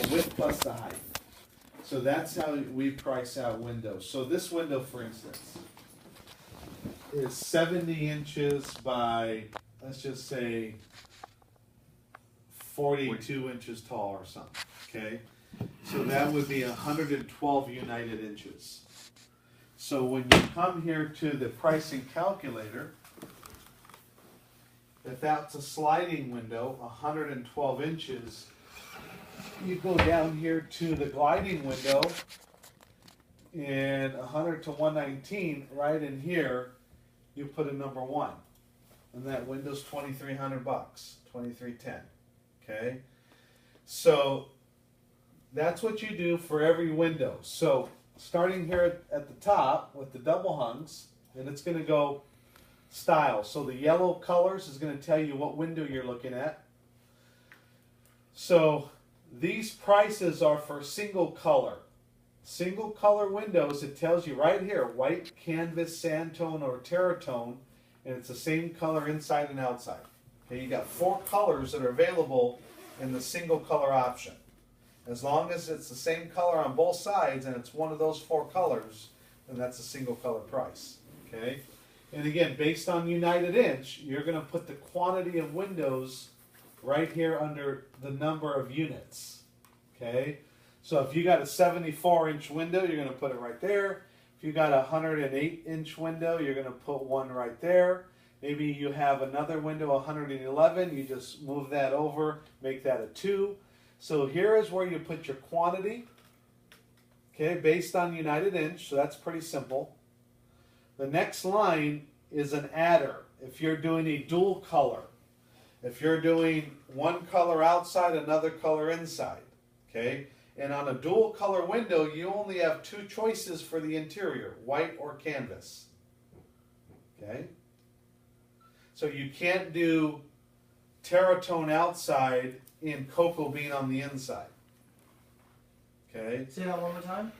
width plus the height. So that's how we price out windows. So this window, for instance, is 70 inches by, let's just say, 42 inches tall or something, okay? So that would be 112 united inches. So when you come here to the pricing calculator, if that's a sliding window, 112 inches, you go down here to the gliding window, and 100 to 119, right in here, you put a number 1. And that window's $2,300, $2,310, okay? So that's what you do for every window. So starting here at the top with the double hungs, and it's gonna go style. So the yellow colors is gonna tell you what window you're looking at. So these prices are for single color. Single color windows, it tells you right here, white, canvas, sandtone, or terratone, and it's the same color inside and outside. Okay, you got 4 colors that are available in the single color option. As long as it's the same color on both sides and it's one of those 4 colors, then that's a single color price. Okay, and again, based on United Inch, you're going to put the quantity of windows right here under the number of units. Okay, so if you got a 74-inch window, you're going to put it right there. If you got a 108-inch window, you're going to put one right there. Maybe you have another window, 111, you just move that over, make that a 2. So here is where you put your quantity, okay, based on United Inch, so that's pretty simple. The next line is an adder. If you're doing a dual color, if you're doing one color outside, another color inside, okay? And on a dual color window, you only have 2 choices for the interior, white or canvas, okay? So you can't do terratone outside and cocoa bean on the inside, okay? Say that one more time.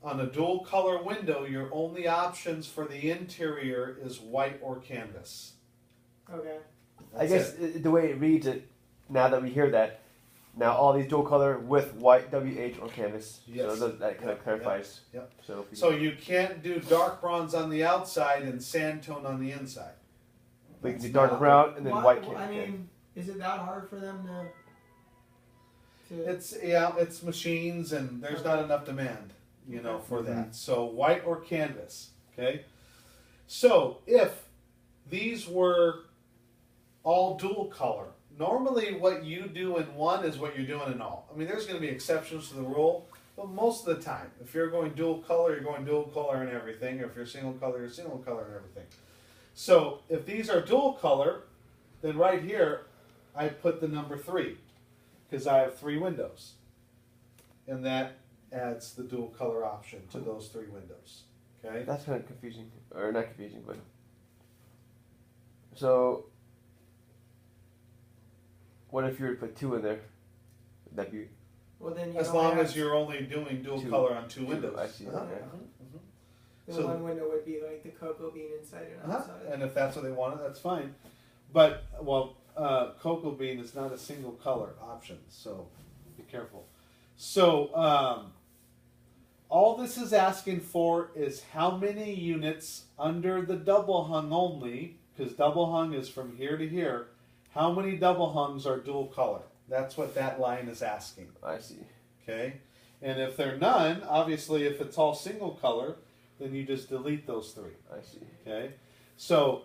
On a dual color window, your only options for the interior is white or canvas. Okay. I guess the way it reads it, now that we hear that, now all these dual color with white, WH, or canvas. Yes. So that kind of clarifies. Yep. So, you can't do dark bronze on the outside and sandtone on the inside. we can do dark brown and then white canvas. I mean, is it that hard for them to It's machines and there's not enough demand, for that. So white or canvas, okay? So if these were all dual color, normally what you do in one is what you're doing in all. I mean, there's going to be exceptions to the rule, but most of the time, if you're going dual color, you're going dual color in everything. Or if you're single color, you're single color in everything. So if these are dual color, then right here, I put the number 3 because I have 3 windows. And that adds the dual color option to those 3 windows. Okay? That's kind of confusing. Or not confusing, but... So... What if you were to put 2 in there? Would that be... Well, then as long as you're only doing dual color on 2 windows. I see. Uh-huh. Okay. The So- one window would be like the cocoa bean inside and outside. And if that's what they wanted, that's fine. But, cocoa bean is not a single color option, so be careful. So, all this is asking for is how many units under the double hung only, because double hung is from here to here, how many double hungs are dual color? That's what that line is asking. I see. Okay? And if they're none, obviously if it's all single color, then you just delete those 3. I see. Okay? So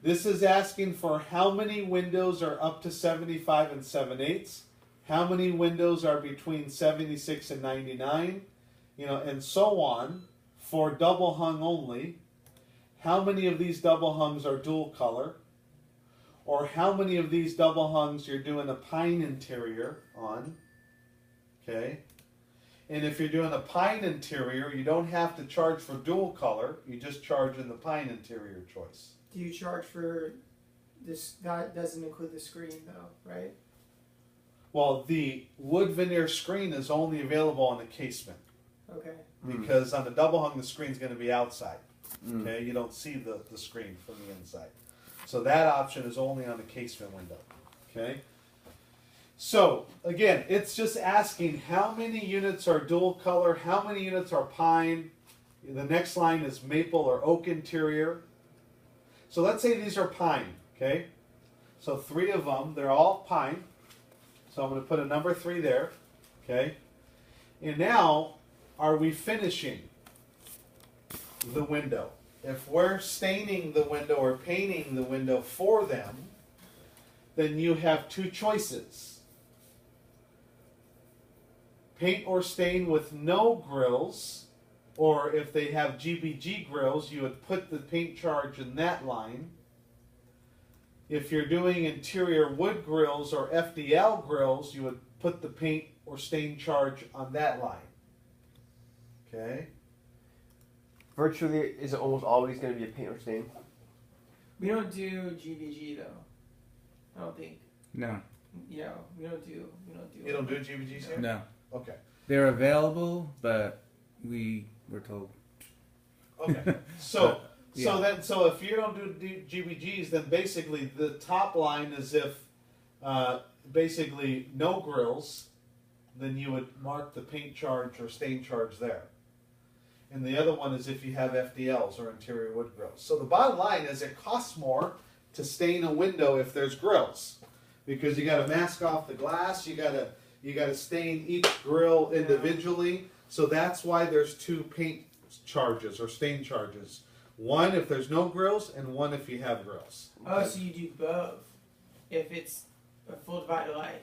this is asking for how many windows are up to 75 and 7/8, how many windows are between 76 and 99, and so on for double hung only. How many of these double hungs are dual color? Or how many of these double hungs you're doing a pine interior on? Okay? And if you're doing a pine interior, you don't have to charge for dual color. You just charge in the pine interior choice. Do you charge for this? That doesn't include the screen, though, right? Well, the wood veneer screen is only available on the casement. Okay. Because on the double hung, the screen's going to be outside. Okay? You don't see the screen from the inside. So that option is only on the casement window. Okay? So again, it's just asking how many units are dual color, how many units are pine. The next line is maple or oak interior. So let's say these are pine, okay? So 3 of them, they're all pine. So I'm going to put a number 3 there, okay? And now, are we finishing the window? If we're staining the window or painting the window for them, then you have 2 choices. Paint or stain with no grills, or if they have GBG grills, you would put the paint charge in that line. If you're doing interior wood grills or FDL grills, you would put the paint or stain charge on that line. Okay? Virtually, is it almost always going to be a paint or stain? We don't do GVG though. I don't think. No. Yeah, we don't do. You don't do GBGs here? No. Okay. They're available, but we were told. Okay. So Yeah. so if you don't do GBGs, then basically the top line is if basically no grills, then you would mark the paint charge or stain charge there. And the other one is if you have FDLs or interior wood grills. So the bottom line is it costs more to stain a window if there's grills, because you got to mask off the glass, you got to stain each grill individually. So that's why there's 2 paint charges or stain charges. One if there's no grills, and one if you have grills. Oh, so you do both if it's a full divided light,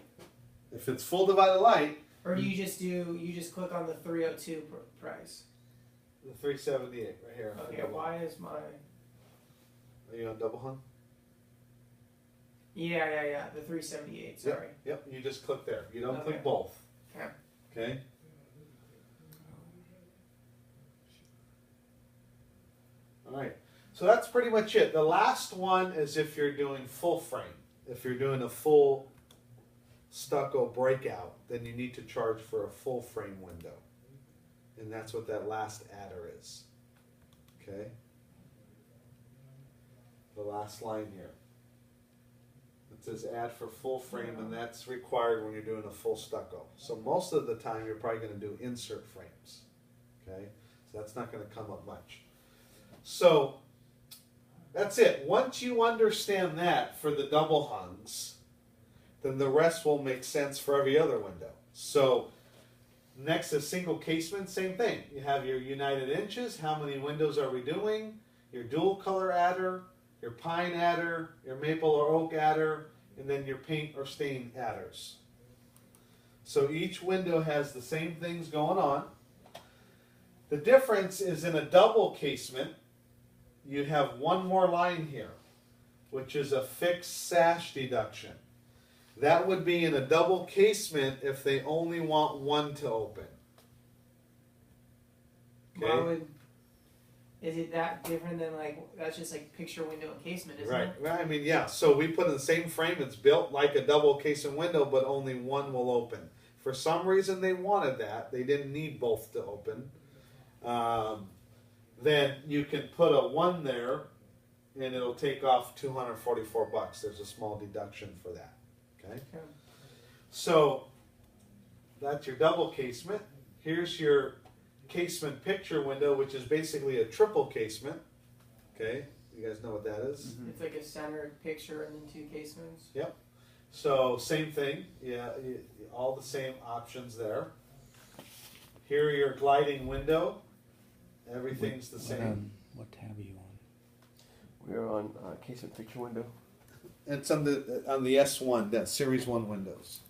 If it's full divided light, or do you just click on the 302 price? the 378 right here. Okay, why is my Are you on double hung? yeah the 378? Sorry. Yep. You just click there. You don't Okay. click both. Okay. Okay. All right. So that's pretty much it. The last one is if you're doing full frame. If you're doing a full stucco breakout, then you need to charge for a full frame window. And that's what that last adder is. Okay? The last line here. It says add for full frame, and that's required when you're doing a full stucco. So most of the time you're probably going to do insert frames. Okay? So that's not going to come up much. So that's it. Once you understand that for the double hungs, then the rest will make sense for every other window. So next is single casement, same thing. You have your United Inches, how many windows are we doing, your dual color adder, your pine adder, your maple or oak adder, and then your paint or stain adders. So each window has the same things going on. The difference is in a double casement, you have one more line here, which is a fixed sash deduction. That would be in a double casement if they only want one to open. Why would? Is it that different than that's just like picture window and casement, isn't Right. it? Well, I mean, yeah. So we put in the same frame. It's built like a double casement window, but only one will open. For some reason, they wanted that. They didn't need both to open. Then you can put a 1 there, and it'll take off $244. There's a small deduction for that. Okay. Okay. So that's your double casement. Here's your casement picture window, which is basically a triple casement. Okay, you guys know what that is? It's like a centered picture and then 2 casements. So same thing, yeah, all the same options there. Here your gliding window, everything's the same. What tab are you on? We're on casement picture window. It's on the S1, that Series 1 windows.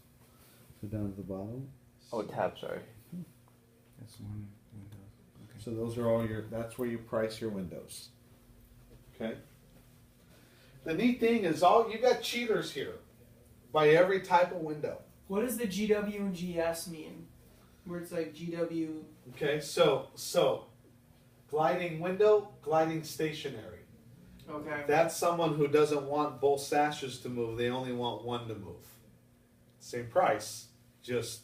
So down at the bottom. Oh, tab, sorry. That's one window. Okay. So those are all that's where you price your windows. Okay. The neat thing is you got cheaters here by every type of window. What does the GW and GS mean? Where it's like GW. Okay, so gliding window, gliding stationary. Okay. That's someone who doesn't want both sashes to move, they only want one to move. Same price, just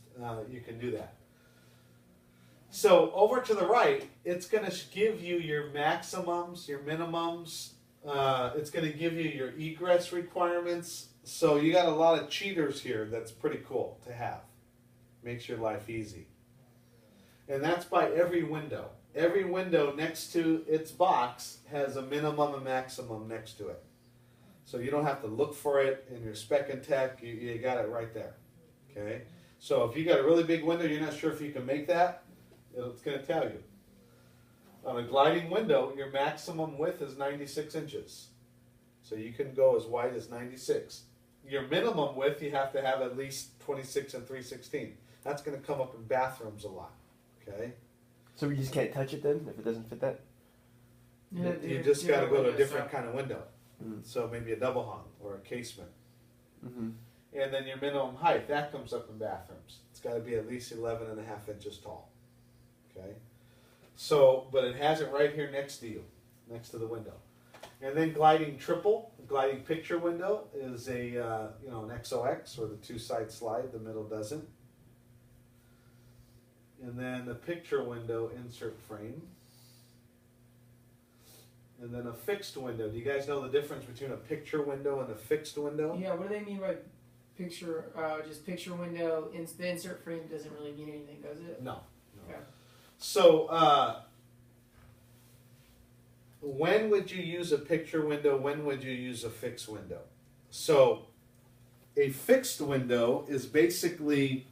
you can do that. So over to the right, it's going to give you your maximums, your minimums. It's going to give you your egress requirements So you got a lot of cheaters here. That's pretty cool to have. Makes your life easy. And that's by every window. Every window next to its box has a minimum and maximum next to it. So you don't have to look for it in your spec and tech. You got it right there. Okay. So if you got a really big window, you're not sure if you can make that, it's going to tell you. On a gliding window, your maximum width is 96 inches. So you can go as wide as 96. Your minimum width, you have to have at least 26 and 3/16. That's going to come up in bathrooms a lot. Okay? So we just can't touch it then if it doesn't fit that? Yeah, You just got to go to a windows, different so- kind of window. So maybe a double hung or a casement. Mm-hmm. And then your minimum height, that comes up in bathrooms. It's got to be at least 11.5 inches tall. Okay? So, but it has it right here next to you, next to the window. And then gliding triple, gliding picture window is a, an XOX, or the two-side slide, the middle doesn't. And then the picture window insert frame. And then a fixed window. Do you guys know the difference between a picture window and a fixed window? Yeah, what do they mean by picture? Just picture window. The insert frame doesn't really mean anything, does it? No. Okay. So, when would you use a picture window? When would you use a fixed window? So, a fixed window is basically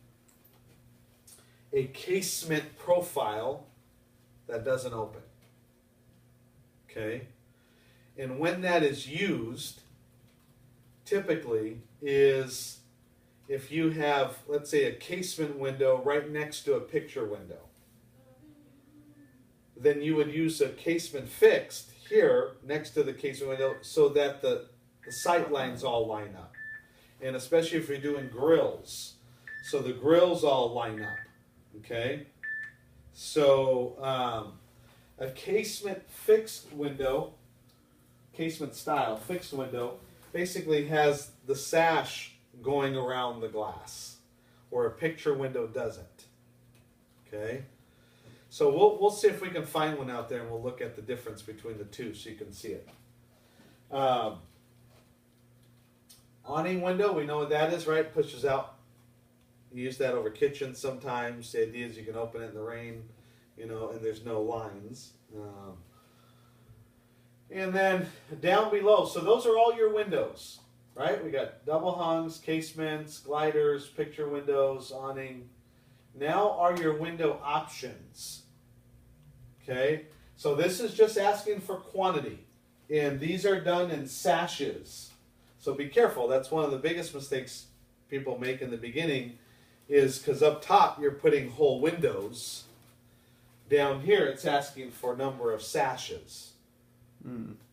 a casement profile that doesn't open. Okay? And when that is used, typically, is if you have, let's say, a casement window right next to a picture window. Then you would use a casement fixed here next to the casement window so that the sight lines all line up. And especially if you're doing grills. So the grills all line up. Okay? So a casement fixed window, casement style fixed window, basically has the sash going around the glass, where a picture window doesn't. Okay? So we'll see if we can find one out there, and we'll look at the difference between the two so you can see it. Awning window, we know what that is, right? Pushes out. You use that over kitchens sometimes. The idea is you can open it in the rain, and there's no lines. And then down below, so those are all your windows, right? We got double hungs, casements, gliders, picture windows, awning. Now are your window options. Okay? So this is just asking for quantity. And these are done in sashes. So be careful. That's one of the biggest mistakes people make in the beginning, is because up top you're putting whole windows. Down here it's asking for number of sashes.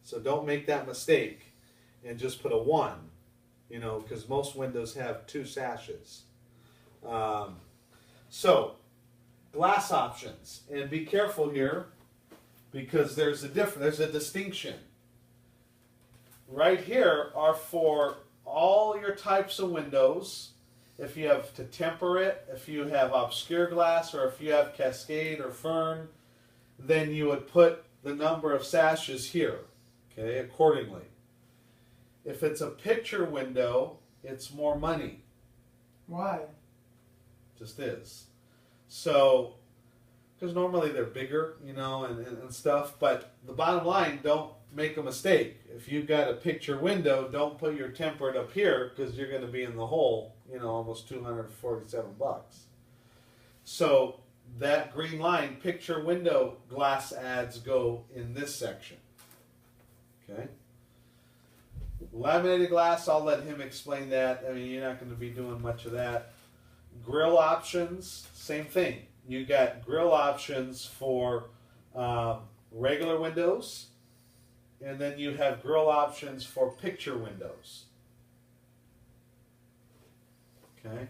So don't make that mistake and just put a 1. Because most windows have 2 sashes. So, glass options, and be careful here because there's a distinction. Right here are for all your types of windows. If you have to temper it, if you have obscure glass, or if you have Cascade or Fern, then you would put the number of sashes here, okay, accordingly. If it's a picture window, it's more money. Why? Just is. So, because normally they're bigger, and stuff, but the bottom line, don't make a mistake. If you've got a picture window, don't put your tempered up here because you're going to be in the hole, almost $247. So, that green line, picture window glass ads go in this section. Okay? Laminated glass, I'll let him explain that. I mean, you're not going to be doing much of that. Grill options, same thing. You got grill options for regular windows, and then you have grill options for picture windows. Okay.